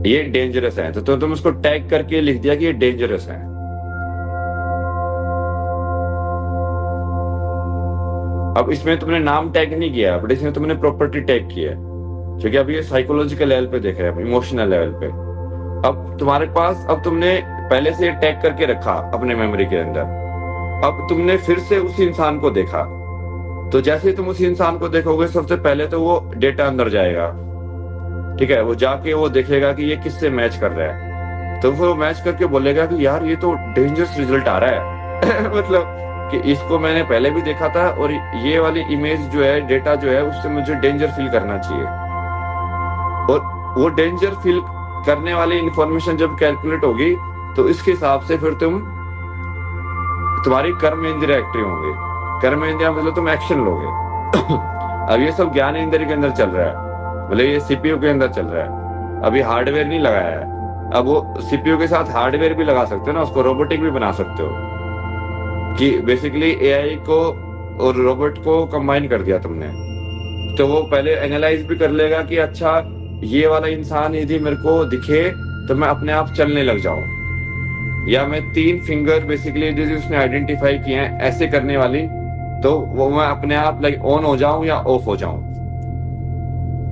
ये डेंजरस है, तो तुम उसको टैग करके लिख दिया कि ये डेंजरस है। अब इसमें तुमने नाम टैग नहीं किया, बट इसमें तुमने प्रॉपर्टी टैग किया है, क्योंकि अब ये साइकोलॉजिकल लेवल पे देख रहे हैं, इमोशनल लेवल पे। अब तुम्हारे पास, अब तुमने पहले से टैग करके रखा अपने मेमोरी के अंदर, अब तुमने फिर से उस इंसान को देखा, तो जैसे तुम उस इंसान को देखोगे सबसे पहले तो वो डेटा अंदर जाएगा, ठीक है। वो जाके वो देखेगा कि ये किससे मैच कर रहा है, तो वो मैच करके बोलेगा कि यार ये तो डेंजरस रिजल्ट आ रहा है मतलब कि इसको मैंने पहले भी देखा था, और ये वाली इमेज जो है, डेटा जो है, उससे मुझे डेंजर फील करना चाहिए। और वो डेंजर फील करने वाली इंफॉर्मेशन जब कैलकुलेट होगी, तो इसके हिसाब से फिर तुम्हारी कर्म इंद्रिय एक्टिव होंगे। कर्म इंद्रिय मतलब तुम एक्शन लोगे अब ये सब ज्ञान इंद्रिय के अंदर चल रहा है, मतलब ये सीपीयू के अंदर चल रहा है, अभी हार्डवेयर नहीं लगाया है। अब वो सीपीयू के साथ हार्डवेयर भी लगा सकते हो ना, उसको रोबोटिक भी बना सकते हो, कि बेसिकली एआई को और रोबोट को कंबाइन कर दिया तुमने। तो वो पहले एनालाइज भी कर लेगा कि अच्छा ये वाला इंसान यदि मेरे को दिखे तो मैं अपने आप चलने लग जाऊं, या मैं 3 फिंगर बेसिकली जो उसने आइडेंटिफाई किए हैं ऐसे करने वाली, तो वो मैं अपने आप लाइक ऑन हो जाऊं या ऑफ हो जाऊं।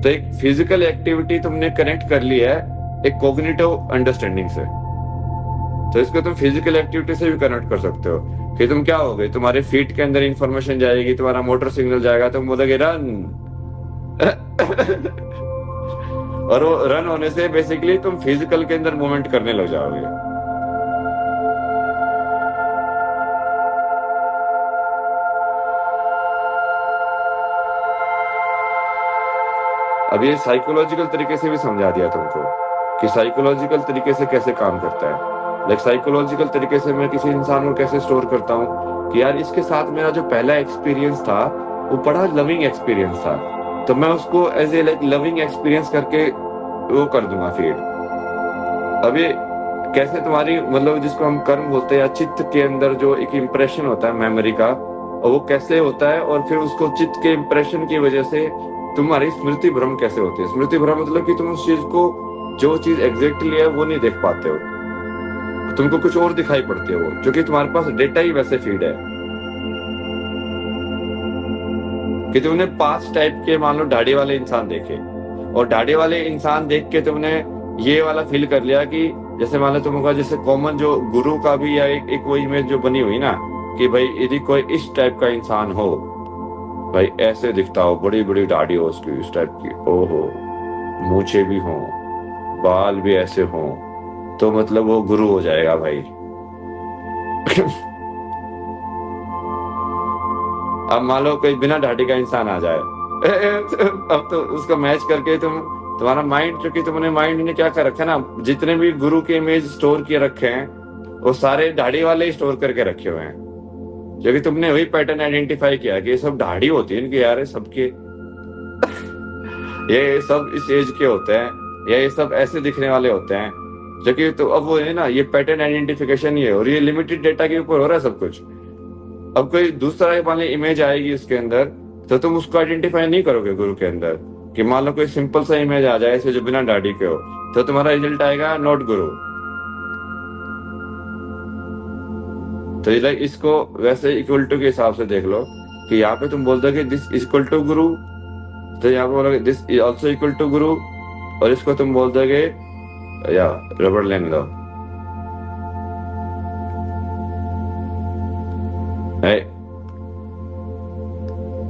तो एक फिजिकल एक्टिविटी तुमने कनेक्ट कर ली है एक कॉग्निटिव अंडरस्टैंडिंग से, तो इसको तुम फिजिकल एक्टिविटी से भी कनेक्ट कर सकते हो कि तुम क्या हो गए, तुम्हारे फीट के अंदर इंफॉर्मेशन जाएगी, तुम्हारा मोटर सिग्नल जाएगा, तुम बोलोगे रन और वो रन होने से बेसिकली तुम फिजिकल के अंदर मूवमेंट करने लग जाओगे। अब ये साइकोलॉजिकल तरीके से भी समझा दिया तुमको कि साइकोलॉजिकल तरीके से कैसे काम करता है। लाइक साइकोलॉजिकल तरीके से मैं किसी इंसान को कैसे स्टोर करता हूँ कि यार इसके साथ मेरा जो पहला एक्सपीरियंस था वो बड़ा लविंग एक्सपीरियंस था, तो मैं उसको as a like loving experience करके वो कर दूंगा फीड। अब ये कैसे तुम्हारी मतलब जिसको हम कर्म बोलते हैं या चित्त के अंदर जो एक इम्प्रेशन होता है मेमोरी का, और वो कैसे होता है, और फिर उसको चित्त के इम्प्रेशन की वजह से तुम्हारी स्मृति भ्रम कैसे होती है। स्मृति भ्रम मतलब कि तुम उस चीज को, जो चीज एग्जैक्टली है वो नहीं देख पाते हो, तुमको कुछ और दिखाई पड़ती है वो, जो कि तुम्हारे पास डेटा ही वैसे फीड है कि तुमने 5 टाइप के मान लो दाढ़ी वाले इंसान देखे, और दाढ़ी वाले इंसान देख के तुमने ये वाला फील कर लिया कि जैसे मान लो तुमको जैसे कॉमन जो गुरु का भी, या एक वो इमेज जो बनी हुई ना कि भाई यदि कोई इस टाइप का इंसान हो, भाई ऐसे दिखता हो, बड़ी बड़ी दाढ़ी हो उसकी इस टाइप की, ओहो, मूछे भी हो, बाल भी ऐसे हो, तो मतलब वो गुरु हो जाएगा भाई अब मान लो कोई बिना दाढ़ी का इंसान आ जाए अब तो उसको मैच करके तुम्हारा माइंड, क्योंकि तुमने माइंड ने क्या कर रखा है ना, जितने भी गुरु के इमेज स्टोर किए रखे हैं वो सारे दाढ़ी वाले ही स्टोर करके रखे हुए हैं, क्योंकि तुमने वही पैटर्न आइडेंटिफाई किया कि ये सब दाढ़ी होती है इनकी, यार सबके ये सब इस एज के होते हैं, या ये सब ऐसे दिखने वाले होते हैं, जो कि तो अब वो है ना, ये पैटर्न आइडेंटिफिकेशन ही है, और ये लिमिटेड डेटा के ऊपर हो रहा है सब कुछ। अब कोई दूसरा मान लो इमेज आएगी उसके अंदर, तो तुम उसको आइडेंटिफाई नहीं करोगे गुरु के अंदर, कि मान लो कोई सिंपल सा इमेज आ जाए ऐसे जो बिना दाढ़ी के हो, तो तुम्हारा रिजल्ट आएगा नॉट गुरु। तो ये इसको वैसे इक्वल टू के हिसाब से देख लो कि यहाँ पे तुम बोलते हो कि दिस इक्वल टू गुरु, तो यहाँ पे बोलोगे this is also equal to गुरु, और इसको तुम बोल दोगे या रबड़ लेने दो,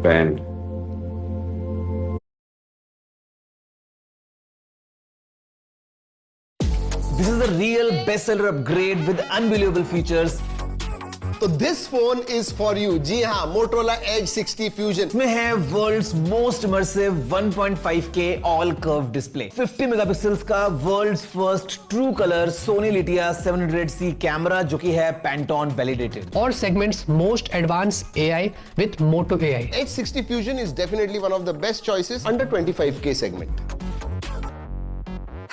pen. This is a real bestseller upgrade with unbelievable features. तो this phone is for you। जी हाँ, Motorola Edge 60 Fusion इसमें है world's most immersive 1.5K all curve display, 50 megapixels का world's first true colour Sony lytia 700C camera जो कि है Pantone validated, और segment's most advance AI with Moto AI। Edge 60 Fusion is definitely one of the best choices under 25K segment।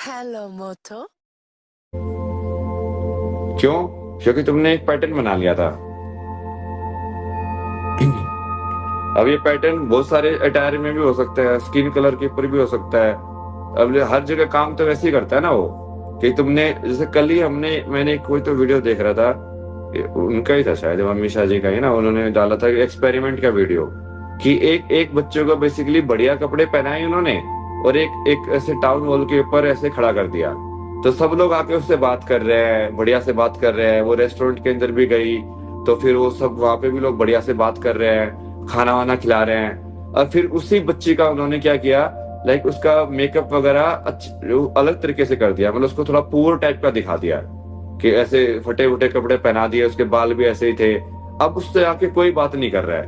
Hello Moto. क्यों? क्योंकि तुमने एक pattern बना लिया था। अब ये पैटर्न बहुत सारे अटायर में भी हो सकता है, स्किन कलर के ऊपर भी हो सकता है, अब हर जगह काम तो वैसे ही करता है ना वो। कि तुमने जैसे कल ही मैंने कोई तो वीडियो देख रहा था, उनका ही था शायद, अमित शाह जी का ही ना, उन्होंने डाला था एक्सपेरिमेंट का वीडियो कि एक एक बच्चे को बेसिकली बढ़िया कपड़े पहनाए उन्होंने और एक एक ऐसे टाउन हॉल के ऊपर ऐसे खड़ा कर दिया, तो सब लोग आके उससे बात कर रहे हैं, बढ़िया से बात कर रहे हैं। वो रेस्टोरेंट के अंदर भी गई तो फिर वो सब वहां पे भी लोग बढ़िया से बात कर रहे हैं, खाना वाना खिला रहे हैं। और फिर उसी बच्ची का उन्होंने क्या किया, लाइक उसका मेकअप वगैरह अलग तरीके से कर दिया, मतलब उसको थोड़ा पुअर टाइप का दिखा दिया कि ऐसे फटे फटे कपड़े पहना दिए, उसके बाल भी ऐसे ही थे। अब उससे आके कोई बात नहीं कर रहा है,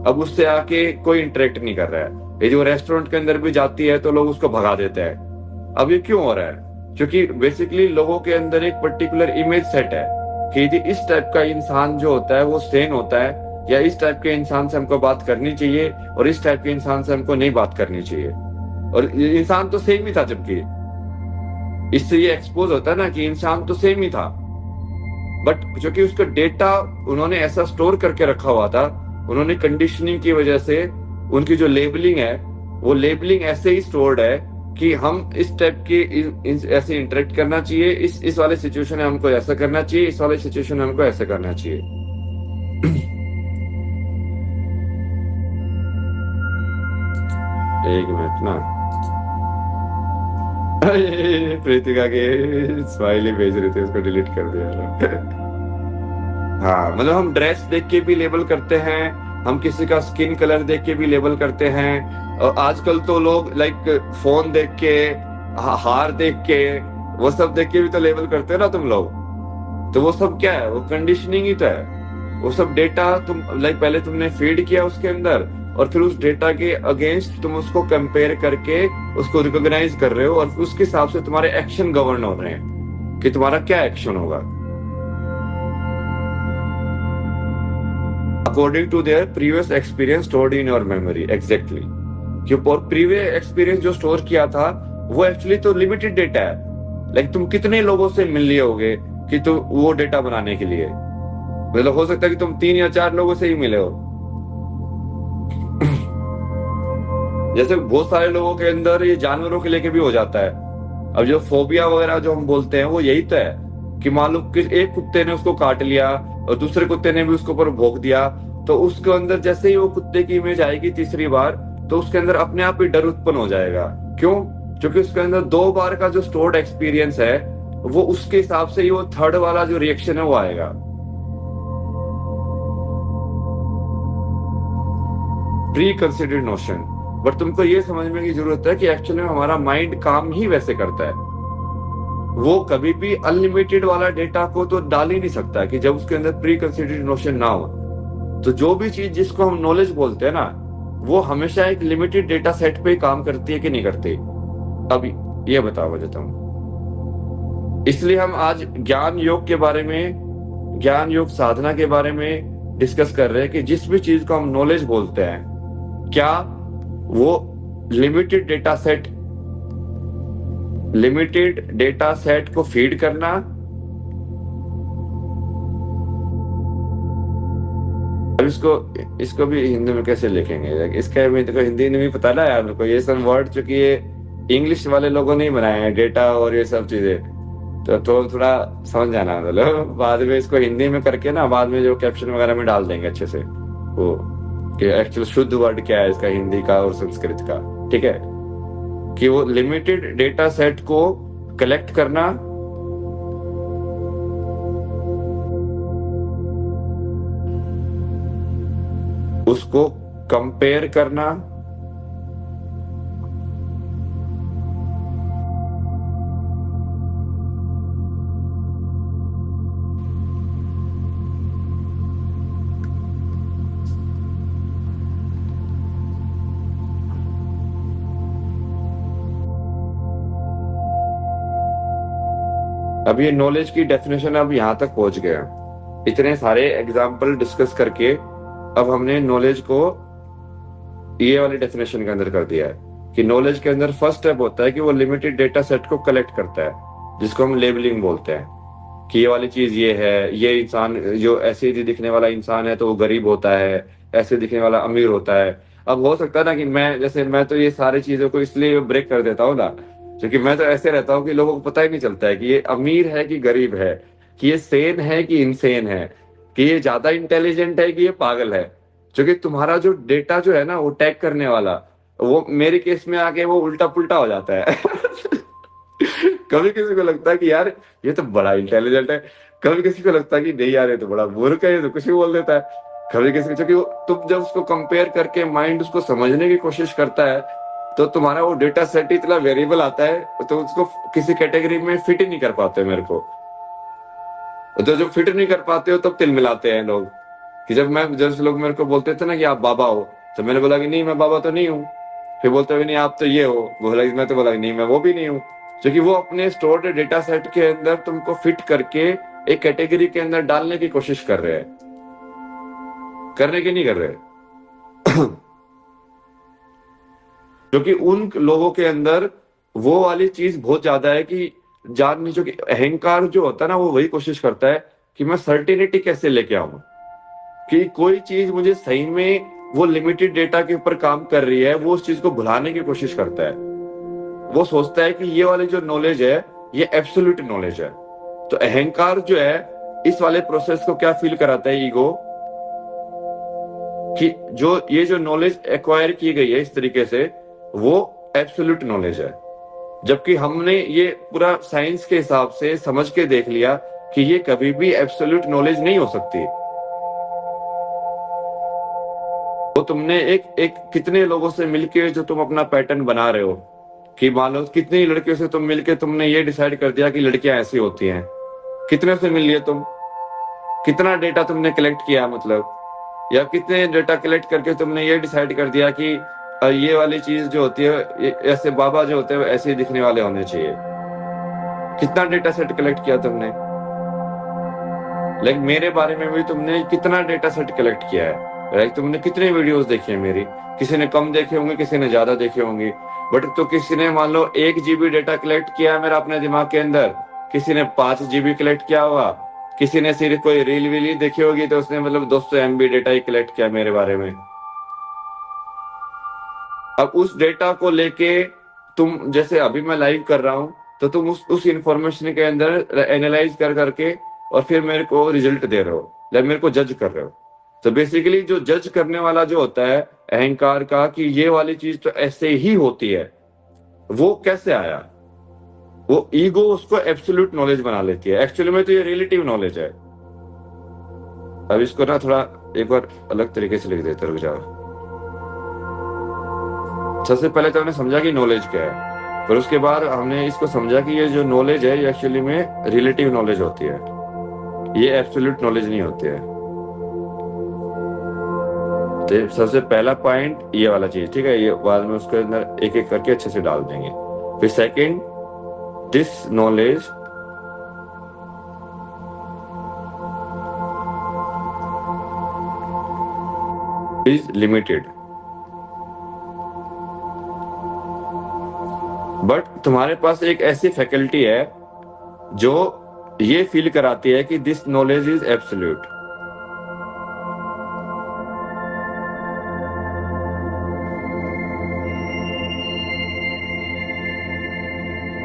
अब उससे आके कोई इंटरेक्ट नहीं कर रहा है। ये जो रेस्टोरेंट के अंदर भी जाती है तो लोग उसको भगा देते हैं। अब ये क्यों हो रहा है? क्योंकि बेसिकली लोगों के अंदर एक पर्टिकुलर इमेज सेट है कि यदि इस टाइप का इंसान जो होता है वो सेन होता है, या इस टाइप के इंसान से हमको बात करनी चाहिए और इस टाइप के इंसान से हमको नहीं बात करनी चाहिए। और ये इंसान तो सेम ही था, जबकि इससे ये एक्सपोज होता है ना कि इंसान तो सेम ही था, बट क्योंकि उसका डेटा उन्होंने ऐसा स्टोर करके रखा हुआ था, उन्होंने कंडीशनिंग की वजह से उनकी जो लेबलिंग है वो लेबलिंग ऐसे ही स्टोर्ड है कि हम इस टाइप के ऐसे इंटरेक्ट करना चाहिए, इस वाले सिचुएशन में हमको ऐसा करना चाहिए, इस वाले सिचुएशन में हमको ऐसा करना चाहिए। एक मिनट ना, प्रीतिका के स्माइली भेज रहे थे, उसको डिलीट कर दिया। हाँ, मतलब हम ड्रेस देख के भी लेबल करते हैं, हम किसी का स्किन कलर देख के भी लेबल करते हैं, और आजकल तो लोग लाइक फोन देख के, हार देख के, वो सब देख के भी तो लेबल करते हैं ना तुम लोग। तो वो सब क्या है? वो कंडीशनिंग ही तो है। वो सब डेटा तुम लाइक पहले तुमने फीड किया उसके अंदर, और फिर उस डेटा के अगेंस्ट तुम उसको कंपेयर करके उसको रिकॉग्नाइज कर रहे हो, और फिर उसके हिसाब से तुम्हारे एक्शन गवर्न हो रहे हैं कि तुम्हारा क्या एक्शन होगा according to their previous experience stored in your memory. Exactly, क्योंकि प्रीवियस एक्सपीरियंस जो स्टोर किया था वो एक्चुअली तो लिमिटेड डेटा है। लाइक तुम कितने लोगों से मिल लिए होगे कि तुम वो डेटा बनाने के लिए, मतलब हो सकता है कि तुम 3 या 4 लोगों से ही मिले हो। जैसे बहुत सारे लोगों के अंदर ये जानवरों के लेके भी हो जाता है। अब जो फोबिया वगैरह जो हम बोलते हैं वो यही तो है कि मान लो कि एक कुत्ते ने उसको काट लिया और दूसरे कुत्ते ने भी उसके ऊपर भौंक दिया, तो उसके अंदर जैसे ही वो कुत्ते की इमेज आएगी तीसरी बार, तो उसके अंदर अपने आप ही डर उत्पन्न हो जाएगा। क्यों? क्योंकि उसके अंदर 2 बार का जो स्टोर्ड एक्सपीरियंस है वो उसके हिसाब से ही वो थर्ड वाला जो रिएक्शन है वो आएगा। Pre considered notion. बट तुमको ये समझने की जरूरत है कि एक्चुअली में हमारा माइंड काम ही वैसे करता है। वो कभी भी अनलिमिटेड वाला डेटा को तो डाल ही नहीं सकता कि जब उसके अंदर प्री कंसिडर्ड नोशन ना हो। तो जो भी चीज जिसको हम नॉलेज बोलते हैं ना, वो हमेशा एक लिमिटेड डेटा सेट पे काम करती है कि नहीं करती? अभी ये बताओ देता हूं। इसलिए हम आज ज्ञान योग के बारे में, ज्ञान योग साधना के बारे में डिस्कस कर रहे हैं कि जिस भी चीज को हम नॉलेज बोलते हैं, क्या वो लिमिटेड डेटा सेट को फीड करना, अब इसको भी हिंदी में कैसे लिखेंगे? इसका मेरे को हिंदी में भी पता ना यार, मेरे को ये सब वर्ड चूंकि ये इंग्लिश वाले लोगों ने ही बनाए हैं, डेटा और ये सब चीजें, तो थोड़ा समझ जाना, मतलब बाद में इसको हिंदी में करके ना बाद में जो कैप्शन वगैरह में डाल देंगे अच्छे से वो कि एक्चुअल शुद्ध वर्ड क्या है इसका हिंदी का और संस्कृत का। ठीक है, कि वो लिमिटेड डेटा सेट को कलेक्ट करना, उसको कंपेयर करना, अब ये नॉलेज की डेफिनेशन अब यहां तक पहुंच गया। इतने सारे एग्जाम्पल डिस्कस करके अब हमने नॉलेज को ये वाली डेफिनेशन के अंदर कर दिया है कि नॉलेज के अंदर फर्स्ट स्टेप होता है कि वो लिमिटेड डेटा सेट को कलेक्ट करता है, जिसको हम लेबलिंग बोलते हैं कि ये वाली चीज ये है, ये इंसान जो ऐसे ही दिखने वाला इंसान है तो वो गरीब होता है, ऐसे दिखने वाला अमीर होता है। अब हो सकता है ना कि मैं तो ये सारी चीजों को इसलिए ब्रेक कर देता हूँ ना क्योंकि मैं तो ऐसे रहता हूँ कि लोगों को पता ही नहीं चलता है कि ये अमीर है कि गरीब है, कि ये सेन है कि इनसेन है, कि ये ज्यादा इंटेलिजेंट है कि ये पागल है। क्योंकि तुम्हारा जो डेटा जो है ना, वो टैग करने वाला, वो मेरे केस में आके वो उल्टा पुल्टा हो जाता है। कभी किसी को लगता है कि यार ये तो बड़ा इंटेलिजेंट है, कभी किसी को लगता है कि नहीं यार ये तो बड़ा मूर्ख है, ये तो कुछ भी बोल देता है। कभी किसी को, क्योंकि तुम जब उसको कंपेयर करके माइंड उसको समझने की कोशिश करता है, तो तुम्हारा वो डेटा सेट इतना वेरिएबल आता है, तो उसको किसी कैटेगरी में फिट ही नहीं कर पाते मेरे को। तो जो फिट नहीं कर पाते हो तब तिल मिलाते हैं लोग। कि जब लोग मेरे को बोलते थे ना कि आप बाबा हो, तो मैंने बोला कि नहीं मैं बाबा तो नहीं हूँ। फिर बोलते हुए नहीं आप तो ये हो, बोला मैं तो बोला नहीं मैं वो भी नहीं हूँ। क्योंकि वो अपने स्टोर्ड डेटा सेट के अंदर तुमको फिट करके एक कैटेगरी के अंदर डालने की कोशिश कर रहे हैं, करने की नहीं कर रहे। क्योंकि उन लोगों के अंदर वो वाली चीज बहुत ज्यादा है कि जानने, जो कि अहंकार जो होता है ना, वो वही कोशिश करता है कि मैं सर्टेनिटी कैसे लेके आऊं, कि कोई चीज मुझे सही में वो लिमिटेड डेटा के ऊपर काम कर रही है, वो उस चीज को भुलाने की कोशिश करता है। वो सोचता है कि ये वाली जो नॉलेज है ये एब्सोल्यूट नॉलेज है। तो अहंकार जो है इस वाले प्रोसेस को क्या फील कराता है, ईगो, कि ये जो नॉलेज एक्वायर की गई है इस तरीके से, वो एब्सोल्यूट नॉलेज है। जबकि हमने ये पूरा साइंस के हिसाब से समझ के देख लिया कि ये कभी भी एब्सोल्यूट नॉलेज नहीं हो सकती। तो तुमने एक कितने लोगों से मिलके जो तुम अपना पैटर्न बना रहे हो, कि मान लो कितनी लड़कियों से तुम मिलके तुमने ये डिसाइड कर दिया कि लड़कियां ऐसी होती हैं, कितने से मिल लिए तुम, कितना डेटा तुमने कलेक्ट किया, मतलब, या कितने डेटा कलेक्ट करके तुमने ये डिसाइड कर दिया कि ये वाली चीज जो होती है, ऐसे बाबा जो होते हैं ऐसे ही दिखने वाले होने चाहिए। कितना डेटा सेट कलेक्ट किया तुमने, लाइक मेरे बारे में भी तुमने कितना डेटा सेट कलेक्ट किया है, लाइक तुमने कितने वीडियोस देखी है मेरी, किसी ने कम देखे होंगे, किसी ने ज्यादा देखे होंगे, बट तो किसी ने मान लो 1 GB डेटा कलेक्ट किया है मेरा अपने दिमाग के अंदर, किसी ने 5 GB कलेक्ट किया होगा, किसी ने सिर्फ कोई रील वील ही देखी होगी तो उसने मतलब 200 MB डेटा ही कलेक्ट किया मेरे बारे में। अब उस डेटा को लेके तुम, जैसे अभी मैं लाइव कर रहा हूं, तो तुम उस इंफॉर्मेशन के अंदर एनालाइज कर करके और फिर मेरे को रिजल्ट दे रहे हो, या मेरे को जज कर रहे हो। तो बेसिकली जो जज करने वाला जो होता है अहंकार का, कि ये वाली चीज तो ऐसे ही होती है, वो कैसे आया, वो ईगो उसको एब्सोल्यूट नॉलेज बना लेती है। एक्चुअली में तो ये रिलेटिव नॉलेज है। अब इसको ना थोड़ा एक बार अलग तरीके से लिख देते, रुक जाओ। सबसे पहले तो हमने समझा कि नॉलेज क्या है, फिर उसके बाद हमने इसको समझा कि ये जो नॉलेज है ये एक्चुअली में रिलेटिव नॉलेज होती है, ये एब्सोल्यूट नॉलेज नहीं होती है। तो सबसे पहला पॉइंट ये वाला चीज, ठीक है, ये बाद में उसके अंदर एक एक करके अच्छे से डाल देंगे। फिर second, this knowledge is limited, but तुम्हारे पास एक ऐसी फैकल्टी है जो ये फील कराती है कि दिस नॉलेज इज एब्सोल्यूट।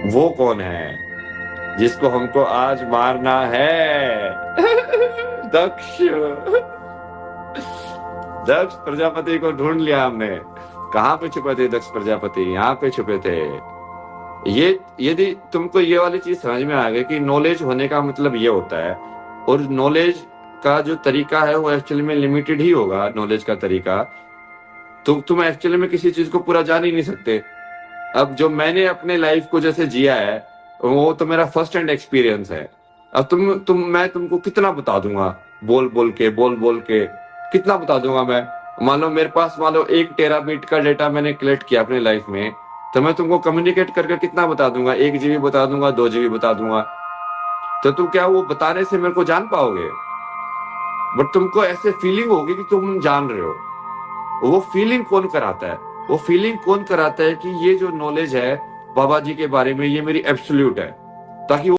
वो कौन है जिसको हमको आज मारना है? दक्ष। दक्ष प्रजापति को ढूंढ लिया हमने। कहाँ पे छुपे थे दक्ष प्रजापति? यहाँ पे छुपे थे। ये यदि तुमको ये वाली चीज समझ में आ गई कि नॉलेज होने का मतलब ये होता है, और नॉलेज का जो तरीका है वो एक्चुअली में लिमिटेड ही होगा, नॉलेज का तरीका, तो तुम एक्चुअली में किसी चीज को पूरा जान ही नहीं सकते। अब जो मैंने अपने लाइफ को जैसे जिया है वो तो मेरा फर्स्ट हैंड एक्सपीरियंस है। अब मैं तुमको कितना बता दूंगा, बोल बोल के कितना बता दूंगा मैं। मान लो मेरे पास 1 टेराबाइट का डेटा मैंने कलेक्ट किया अपने लाइफ में, तो मैं तुमको कम्युनिकेट करके कितना बता दूंगा? 1 GB बता दूंगा, 2 GB बता दूंगा। तो तुम क्या वो बताने से मेरे को जान पाओगे? बट तुमको ऐसे फीलिंग होगी कि तुम जान रहे हो। वो फीलिंग कौन कराता है? वो फीलिंग कौन कराता है कि ये जो नॉलेज है बाबा जी के बारे में ये मेरी एब्सोल्यूट है, ताकि